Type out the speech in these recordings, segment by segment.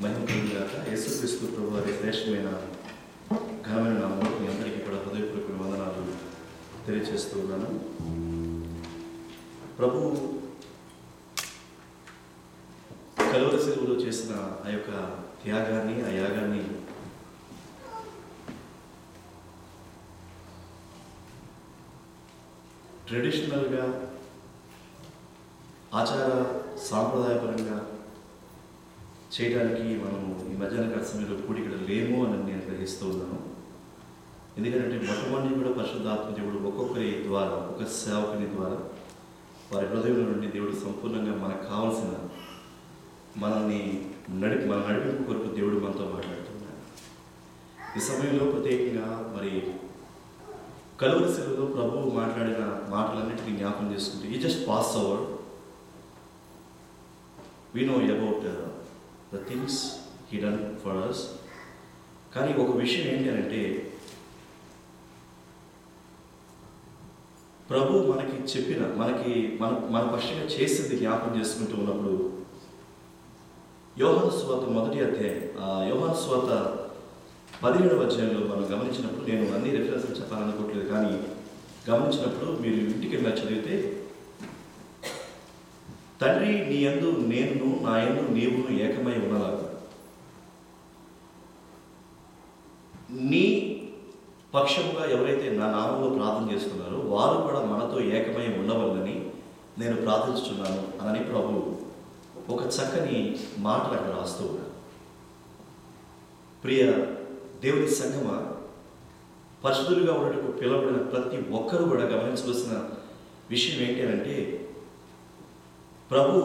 మహిమ కలుగుగాక. యేసుక్రీస్తు ప్రభువారి శ్రేష్టమైన ఘనమైన నామములో మీ అందరికీ కూడా హృదయపూర్వక వందనాలు తెలియజేస్తూ ఉన్నాను. ప్రభు కలువరి శిలువలో చేసిన ఆ యొక్క త్యాగాన్ని, ఆ యాగాన్ని ట్రెడిషనల్గా, ఆచార సాంప్రదాయపరంగా చేయడానికి మనము ఈ మధ్యాహ్నకాల సమయంలో కూడి ఇక్కడ లేము అని నేను గ్రహిస్తూ ఉన్నాను. ఎందుకంటే మొట్టమొదటి కూడా పరిశుద్ధాత్మ దేవుడు ఒక్కొక్కరి ద్వారా, ఒక్కొక్క సేవకుని ద్వారా వారి హృదయంలో నుండి దేవుడు సంపూర్ణంగా మనకు కావాల్సిన మన నడిపింపు కొరకు దేవుడు మనతో మాట్లాడుతున్నాడు. ఈ సమయంలో ప్రత్యేకంగా మరి కలువరి శిలువలో ప్రభువు మాట్లాడిన మాటలన్నింటినీ జ్ఞాపకం చేసుకుంటే ఈ just pass over. We know about the things he done for us. కానీ ఒక విషయం ఏంటి అంటే ప్రభు మనకి చెప్పిన మన పక్షంగా చేసింది జ్ఞాపకం చేసుకుంటూ ఉన్నప్పుడు యోహాను సువార్త మొదటి అధ్యాయం, యోహాను సువార్త 17వ అధ్యాయంలో మనం గమనించినప్పుడు, నేను అన్ని రెఫరెన్స్లు చెప్పాలనుకోవట్లేదు కానీ గమనించినప్పుడు మీరు ఇంటికి వెళ్ళి చదివితే, తండ్రి నీ యందు నేను, నా యందు నీవును ఏకమై ఉన్నలాగా నీ పక్షముగా ఎవరైతే నా నామంలో ప్రార్థన చేస్తున్నారో వారు కూడా మనతో ఏకమై ఉండవాలని నేను ప్రార్థించుతున్నాను అని ప్రభు ఒక చక్కని మాటలు అక్కడ రాస్తూ ఉన్నాను. ప్రియ దేవుని సంగమ, పరిశుద్ధులుగా ఉండటకు పిలువబడిన ప్రతి ఒక్కరూ కూడా గమనించవలసిన విషయం ఏంటి అంటే, ప్రభు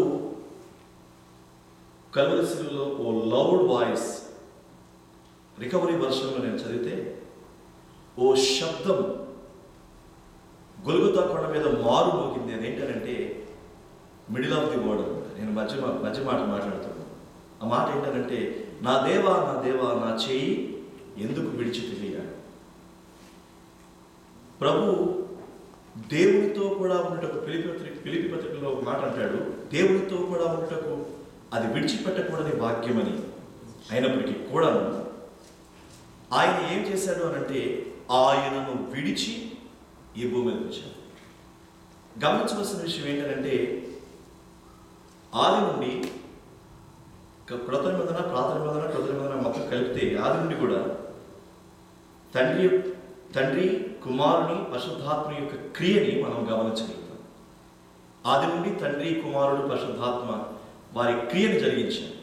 కలువరి శిలువలో ఓ లౌడ్ వాయిస్, రికవరీ వర్షన్లో నేను చదివితే, ఓ శబ్దం గొల్గొతా కొండ మీద మారు మోగింది. అదేంటంటే మిడిల్ ఆఫ్ ది వర్డ్. నేను మధ్య మాట మాట్లాడుతున్నాను. ఆ మాట ఏంటంటే, నా దేవా నా దేవా నా చేయి ఎందుకు విడిచిపెట్టాడు. ప్రభు దేవునితో కూడా ఉండటకు ఫిలిప్పీ పత్రికలో ఒక మాట అంటాడు, దేవునితో కూడా ఉండటకు అది విడిచిపెట్టకూడని భాగ్యమని. అయినప్పటికీ కూడా ఆయన ఏం చేశాడు అనంటే ఆయనను విడిచి ఈ భూమి మీదకి వచ్చాడు. గమనించవలసిన విషయం ఏంటంటే, ఆది నుండి కృత నిబంధన, ప్రాత నిబంధన, కృత నిబంధన మొత్తం కలిపితే ఆది నుండి కూడా తండ్రి కుమారుని పరిశుద్ధాత్మ యొక్క క్రియని మనం గమనించగలుగుతాం. ఆది నుండి తండ్రి, కుమారుడు, పరిశుద్ధాత్మ వారి క్రియను జరిగించారు.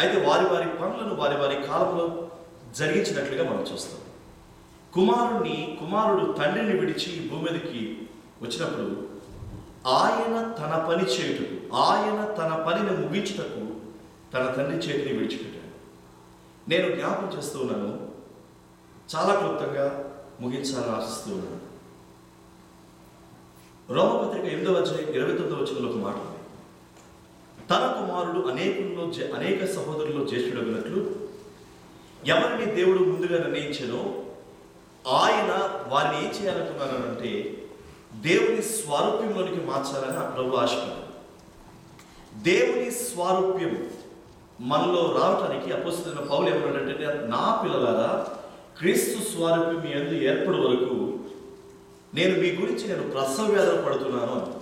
అయితే వారి వారి పనులను వారి కాలంలో జరిగించినట్లుగా మనం చూస్తాం. కుమారుడు తండ్రిని విడిచి భూమి మీదకి వచ్చినప్పుడు ఆయన తన పని చేయుటకు, ఆయన తన పనిని ముగించుటకు తన తండ్రి చేతిని విడిచిపెట్టాడు. నేను జ్ఞాపకం చేస్తూ ఉన్నాను, చాలా క్లుప్తంగా ముగించాలని ఆశిస్తూ ఉన్నాను. రోమపత్రిక 8వ అధ్యాయం 29వ వచనంలో ఒక మాట ఉంది, తన కుమారుడు అనేక సహోదరుల్లో జ్యేష్ఠుడగినట్లు ఎవరిని దేవుడు ముందుగా నిర్ణయించానో ఆయన వారిని ఏం చేయాలనుకున్నారంటే దేవుని స్వారూప్యంలోనికి మార్చాలని ఆ ప్రభు ఆశపడ్డాడు. దేవుని స్వారూప్యం మనలో రావటానికి అపోస్తలుడైన పౌలు ఏమన్నాడంటే, నా పిల్లలారా క్రీస్తు స్వారూప్యం మీ యందు ఏర్పడే వరకు నేను మీ గురించి నేను ప్రసవ వేదన పడుతున్నాను అని.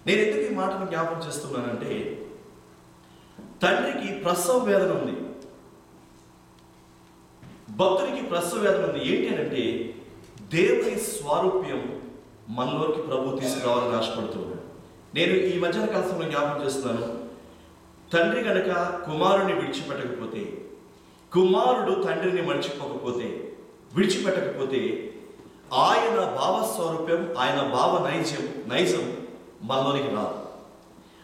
నేను ఎందుకు ఈ మాటను జ్ఞాపకం చేస్తున్నానంటే, తండ్రికి ప్రసవ వేదన ఉంది, భక్తునికి ప్రసవ వేదన ఉంది. ఏంటి అంటే దేవుని స్వారూప్యం మనలోకి ప్రభు తీసుకురావాలని ఆశపడుతున్నాడు. నేను ఈ మధ్యాహ్న కాల సమయంలో జ్ఞాపకం చేస్తున్నాను, తండ్రి కనుక కుమారుడిని విడిచిపెట్టకపోతే, కుమారుడు తండ్రిని విడిచిపెట్టకపోతే ఆయన భావస్వరూప్యం, ఆయన భావ నైజం మనలోనికి రాదు.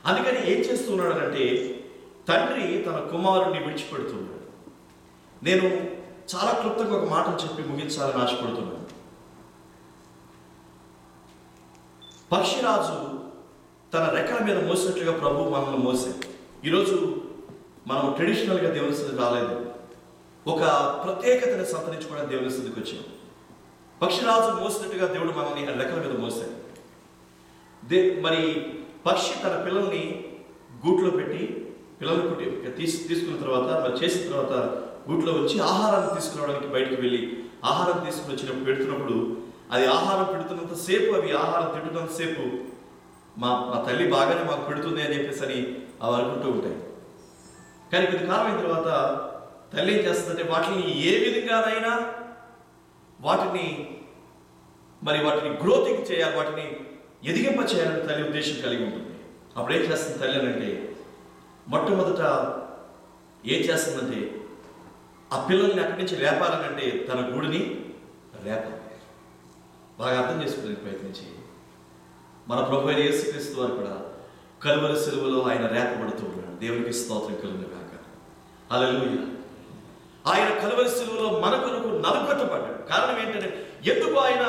అందుకని ఏం చేస్తున్నాడనంటే తండ్రి తన కుమారుడిని విడిచిపెడుతున్నాడు. నేను చాలా క్లుప్తంగా ఒక మాటను చెప్పి ముగించాలని ఆశపడుతున్నాను. పక్షిరాజు తన రెక్కల మీద మోసినట్లుగా ప్రభు మనల్ని మోసాడు. ఈరోజు మనం ట్రెడిషనల్గా దేవుని స్థితికి రాలేదు, ఒక ప్రత్యేకతను సంతరించుకోవడానికి దేవుని స్థితికి వచ్చాం. పక్షిరాజు మోసినట్టుగా దేవుడు మనల్ని రెక్కల మీద మోసాడు. మరి పక్షి తన పిల్లల్ని గూట్లో పెట్టి పిల్లలు తీసుకున్న తర్వాత మరి చేసిన తర్వాత గూట్లో వచ్చి ఆహారాన్ని తీసుకురావడానికి బయటికి వెళ్ళి ఆహారం తీసుకుని వచ్చినప్పుడు పెడుతున్నప్పుడు అది ఆహారం పెడుతున్నంత సేపు అవి ఆహారం తింటున్నంత సేపు మా తల్లి బాగానే మాకు పెడుతుంది అని చెప్పేసి అని అవి అనుకుంటూ ఉంటాయి. కానీ కొద్ది కాలం అయిన తర్వాత తల్లి ఏం చేస్తుందంటే వాటిని ఏ విధంగానైనా వాటిని గ్రోతింగ్ చేయాలి, వాటిని ఎదిగింప చేయాలని తల్లి ఉద్దేశం కలిగి ఉంటుంది. అప్పుడు ఏం చేస్తుంది తల్లి అని అంటే మొట్టమొదట ఏం చేస్తుందంటే ఆ పిల్లల్ని అక్కడి నుంచి లేపాలనంటే తన గూడిని లేపాలి. బాగా అర్థం చేసుకోవడానికి ప్రయత్నించి మన ప్రభు అయిన యేసుక్రీస్తు వారు కూడా కలువరి సిలువలో ఆయన రేపబడుతూ ఉన్నాడు. దేవునికి స్తోత్రం కలుగును గాక. హల్లెలూయా. ఆయన కలువరి సిలువలో మన కొరకు నలుగొట్టబడ్డాడు. కారణం ఏంటంటే ఎందుకు ఆయన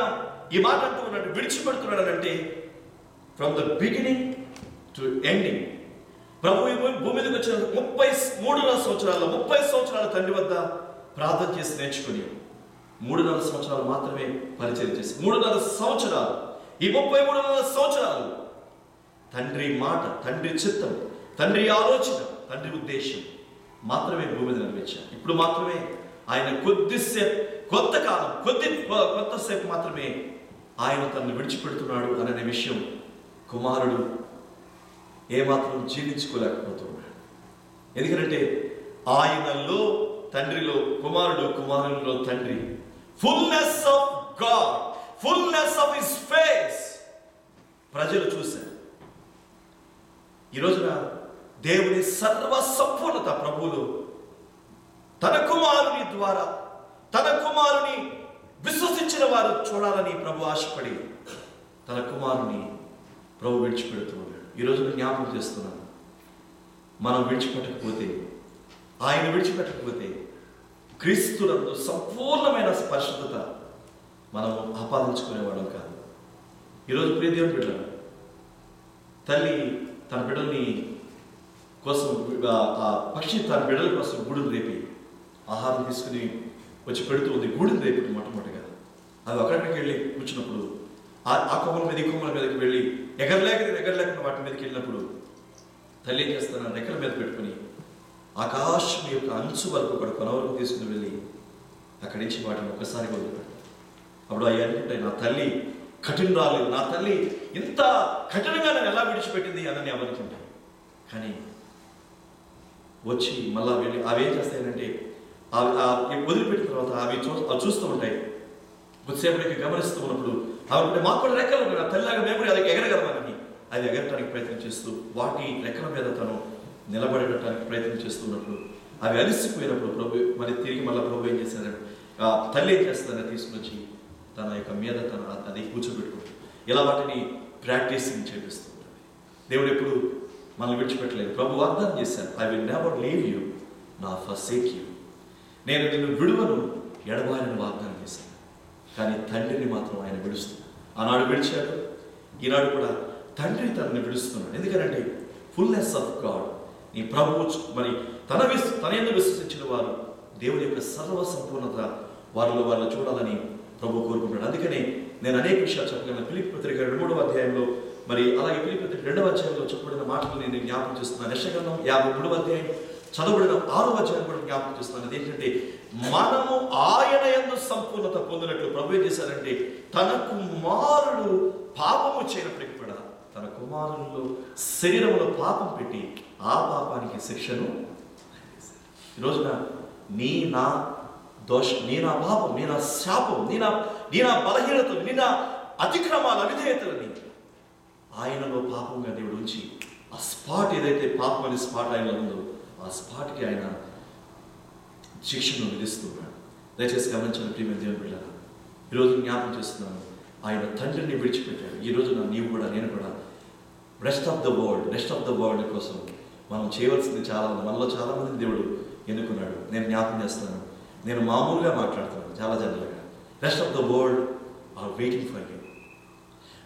ఈ మాట అంటూ ఉన్నాడు, విడిచిపెడుతున్నాడు అంటే from the beginning to ending. ప్రభు భూమి మీదకి వచ్చిన 30 సంవత్సరాల తండ్రి వద్ద ప్రార్థన చేసి నేర్చుకుని 3.5 సంవత్సరాలు మాత్రమే పరిచయం చేసి 3.5 సంవత్సరాలు, ఈ 33.5 సంవత్సరాలు తండ్రి మాట, తండ్రి చిత్తం, తండ్రి ఆలోచన, తండ్రి ఉద్దేశం మాత్రమే భూమి మీద నెరవేర్చారు. ఇప్పుడు మాత్రమే ఆయన కొంతసేపు మాత్రమే ఆయన తనను విడిచిపెడుతున్నాడు అనే విషయం కుమారుడు ఏమాత్రం జీర్ణించుకోలేకపోతున్నాడు. ఎందుకంటే ఆయనలో తండ్రిలో కుమారుడు, కుమారునిలో తండ్రి, fullness of God, fullness of his face ప్రజలు చూశారు. ఈ రోజున దేవుని సర్వ సంపూర్ణత ప్రభువులు తన కుమారుని ద్వారా తన కుమారుని విశ్వసించిన వారు చూడాలని ప్రభు ఆశపడి తన కుమారుని ప్రభు విడిచిపెడుతున్నాడు. ఈ రోజున జ్ఞాపకం చేస్తున్నాను, మనం ఆయన విడిచిపెట్టకపోతే క్రీస్తునందు సంపూర్ణమైన పరిశుద్ధత మనం ఆపాదించుకునేవాళ్ళం కాదు. ఈరోజు ప్రియ దేవుని బిడ్డలు, తల్లి తన బిడ్డల్ని కోసం ఆ పక్షి తన బిడ్డల కోసం గూడును రేపి ఆహారం తీసుకుని వచ్చి పెడుతూ ఉంది. గూడును రేపి మొట్టమొదటిగా అది అక్కడికి వెళ్ళి కూర్చున్నప్పుడు ఆ కొమ్మల మీద ఈ కొమ్మల మీదకి వెళ్ళి ఎగరలేకుండా వాటి మీదకి వెళ్ళినప్పుడు తల్లి ఏం చేస్తాను రెక్కల మీద పెట్టుకుని ఆకాశం యొక్క అంచు వరకు కూడా కొన వరకు తీసుకుని వెళ్ళి అక్కడి నుంచి వాటిని ఒక్కసారి వదిలిపెట్టాను. అప్పుడు అవి అనుకుంటాయి, నా తల్లి కఠినరాలేదు, నా తల్లి ఇంత కఠినంగా నన్ను ఎలా విడిచిపెట్టింది అని అనుకుంటాయి. కానీ వచ్చి మళ్ళా వెళ్ళి అవి ఏం చేస్తాయంటే వదిలిపెట్టిన తర్వాత అవి చూస్తూ ఉంటాయి. కొద్దిసేపటికి గమనిస్తూ ఉన్నప్పుడు అవి మాకు కూడా రెక్కలు ఉన్నాయి, నా తల్లిలాగా మేము కూడా అది ఎగరగలమని అది ఎగరటానికి ప్రయత్నం చేస్తూ వాటి రెక్కల మీద తను నిలబడటానికి ప్రయత్నం చేస్తున్నప్పుడు అవి అలిసిపోయినప్పుడు ప్రభు తిరిగి మళ్ళీ ప్రభు ఏం చేశారంటే తల్లి ఏం చేస్తుందని తీసుకుని వచ్చి తన యొక్క మీద అది కూర్చోబెట్టుకుంటుంది. ఇలా వాటిని ప్రాక్టీసింగ్ చేపిస్తూ ఉంటుంది. దేవుడు ఎప్పుడు మనల్ని విడిచిపెట్టలేదు. ప్రభు వాగ్దానం చేశాను, I will never leave you not forsake you. నేను నిన్ను విడువను ఎడబాయని వాగ్దానం చేశాను. కానీ తండ్రిని మాత్రం ఆయన విడుస్తున్నాడు. ఆనాడు విడిచాడు, ఈనాడు కూడా తండ్రి తనని విడుస్తున్నాడు. ఎందుకంటే ఫుల్నెస్ ఆఫ్ గాడ్, నీ ప్రభువు తన ఎందుకు విశ్వసించిన వారు దేవుని యొక్క సర్వ సంపూర్ణత వాళ్ళు చూడాలని ప్రభు కోరుకుంటాడు. అందుకని నేను అనేక విషయాలు చెప్పగలను. ఫిలిప్పీ పత్రిక 2వ అధ్యాయంలో అలాగే ఫిలిప్పీ పత్రిక 2వ అధ్యాయంలో చెప్పబడిన మాటలు నేను జ్ఞాపకం చేస్తున్నాను. యెషయా 53వ అధ్యాయం చదవబడిన 6వ అధ్యాయం కూడా జ్ఞాపకం చేస్తున్నాను. అదేంటంటే మనము ఆయన యందు సంపూర్ణత పొందినట్లు ప్రభు ఏం చేశారంటే తన కుమారుడు పాపము చేయనప్పటికీ కూడా తన కుమారుల్లో శరీరంలో పాపం పెట్టి ఆ పాపానికి శిక్షను. ఈరోజున నీ నా దోషం, నీ నా పాపం, నీ నా శాపం, నీ నా బలహీనతలు, నీ నా అతిక్రమాలు, అవిధేయతలని ఆయనలో పాపంగా దేవుడు ఉంచి ఆ స్పాట్ ఏదైతే పాపం అనే స్పాట్ ఆయనలో ఉందో ఆ స్పాట్కి ఆయన శిక్షను విధిస్తున్నాడు. దయచేసి గమనించిన ప్రియమైన దేవుని బిడ్డలారా, ఈరోజు జ్ఞాపకం చేస్తున్నాను, ఆయన తండ్రిని విడిచిపెట్టాడు. ఈ రోజున నీవు కూడా నేను కూడా రెస్ట్ ఆఫ్ ద వరల్డ్ కోసం మనం చేయవలసింది చాలా ఉంది. మనలో చాలా మంది దేవుడు ఎన్నుకున్నాడు. నేను జ్ఞాపకం చేస్తున్నాను, నేను మామూలుగా మాట్లాడుతున్నాను, చాలా జనరల్గా. Rest of the world are waiting for you.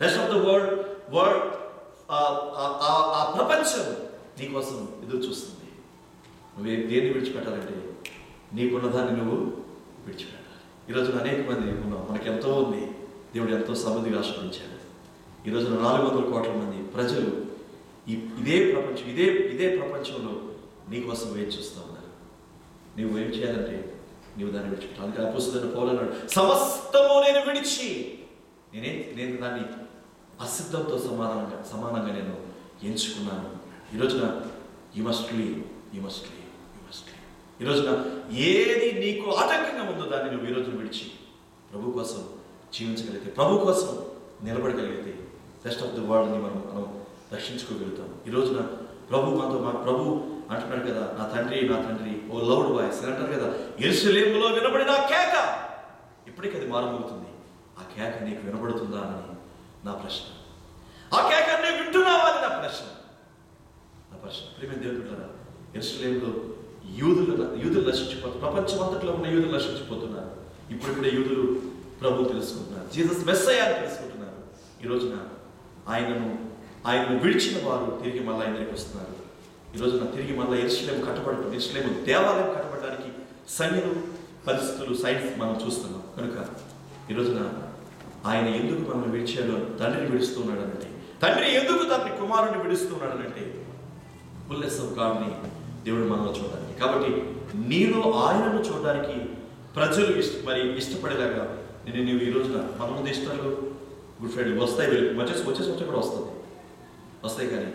Rest of the world ఆ ప్రపంచం నీకోసం ఎదురు చూస్తుంది. నువ్వు దేన్ని విడిచిపెట్టాలంటే నీకున్నదాన్ని నువ్వు విడిచిపెట్టాలి. ఈరోజు అనేక మంది ఉన్నాం, మనకి ఎంతో ఉంది, దేవుడు ఎంతో సమృద్ధిగా ఆశ్రయించాడు. ఈరోజున 400 కోట్ల మంది ప్రజలు ఇదే ప్రపంచంలో నీకోసం వేచి చూస్తా ఉన్నారు. నువ్వు ఏం చేయాలంటే నీవు దాన్ని విడిచిపెట్టాలి. అందుకే అపోస్తలుడైన పౌలు అన్నాడు, సమస్తము నేను విడిచి నేను దాన్ని అసిద్ధంతో సమానంగా నేను ఎంచుకున్నాను. ఈ రోజున యు మస్ట్ లీవ్. ఈ రోజున ఏది నీకు ఆటంకంగా ఉందో దాన్ని నువ్వు ఈ రోజున విడిచి ప్రభు కోసం జీవించగలిగితే, ప్రభు కోసం నిలబడగలిగితే రెస్ట్ ఆఫ్ ది వరల్డ్ని మనం రక్షించుకోగలుగుతాం. ఈ రోజున ప్రభు ప్రభు అంటున్నాడు కదా, నా తండ్రి ఓ లౌడ్ వాయిస్ అంటారు కదా, యెరూషలేములో వినబడిన కేక. ఇప్పటికీ అది మారుమోగుతుంది. ఆ కేక నీకు వినబడుతుందా అని నా ప్రశ్న. ఆ కేక నేను వింటున్నావా అని నా ప్రశ్న. ప్రియమైన దేవుడులారా, యెరూషలేములో యూదులు నశించిపోతున్నారు. ప్రపంచం అంతట్లో ఉన్న యూదులు నశించిపోతున్నారు. ఇప్పుడు కూడా యూదులు ప్రభు తెలుసుకుంటున్నారు, జీసస్ మెస్సయ్య అని తెలుసుకుంటున్నారు. ఈ రోజున ఆయనను విడిచిన వారు తిరిగి మళ్ళీ ఆయన దగ్గరికి వస్తున్నారు. ఈ రోజున తిరిగి మళ్ళీ యెరూషలేము దేవాలయం కట్టబడడానికి సైన్యులు, పరిస్థితులు, సైన్స్ మనం చూస్తున్నాం. కనుక ఈ రోజున ఆయన ఎందుకు మనం విడిచాడు, తండ్రిని విడుస్తున్నాడు అనంటే, తండ్రి ఎందుకు తండ్రి కుమారుడిని విడుస్తున్నాడు అనంటే, ఫుల్నెస్ ఆఫ్ గాడ్ని దేవుడు మనలో చూడడానికి. కాబట్టి నీలో ఆయనను చూడడానికి ప్రజలు ఇష్టపడేలాగా నువ్వు ఈ రోజున మన ముందు ఇష్టాలు గుడ్ ఫ్రైడే వస్తాయి, వచ్చేసి కూడా వస్తాయి. కానీ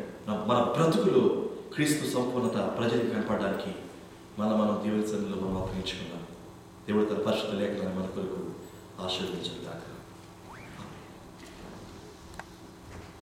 మన బ్రతుకులో క్రీస్తు సంపూర్ణత ప్రజలకు కనపడడానికి మనం దేవుని సన్నిధిలో మనం అప్పగించుకున్నాం. దేవుడు తన పరిశుద్ధ లేఖనాన్ని మన కొరకు ఆశీర్వదించుగాక.